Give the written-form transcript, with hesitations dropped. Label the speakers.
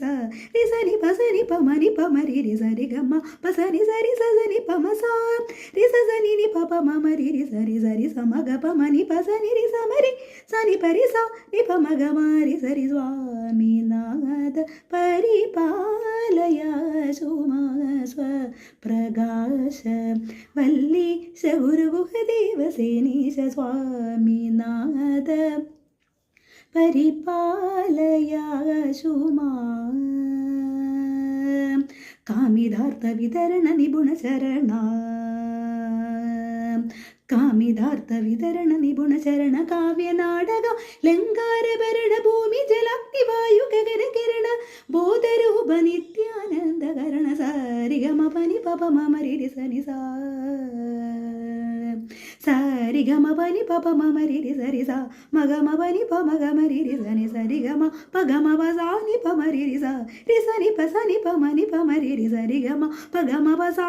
Speaker 1: sa ri sa ni pa ma ni pa ma ri sa ri ga ma pa sa ni sa ni pa ma sa ri sa ni pa pa ma ma ri sa ma ga pa ma ni pa sa ni ri sa ma ri sa ni pa ri sa ni pa ma ga ma ri sa ri swami nada പരിപാലയ സുമാസ്വ പ്രകാശ വല്ലീശ ഗുരുഗുഹദേവസേനീശ സ്വാമിനാഥ പരിപാലയ സുമാ കാമിതാർത്ഥ വിതരണ നിപുണ ചരണ കാമിതാർത്ഥ വിതരണ നിപുണ ചരണ കാവ്യ നാടക ലങ്കാര ഭരണ ഭൂമി ജലാഗ്നി വായു ഗഗന കിരണ ബോധരൂപ നിത്യാനന്ദ കരണ സാരി ഗമ പനി പപ മമ രി സനി സാ സാരി ഗമ പനി പപ മമ രി സരി സാ മഗമ പനി പ മഗമ രി സനി സരി ഗമ പഗമ പസാ നി പ മ രി സ നി പ സ നി പ മ നി പ മ രി സരി ഗമ പഗമ പസാ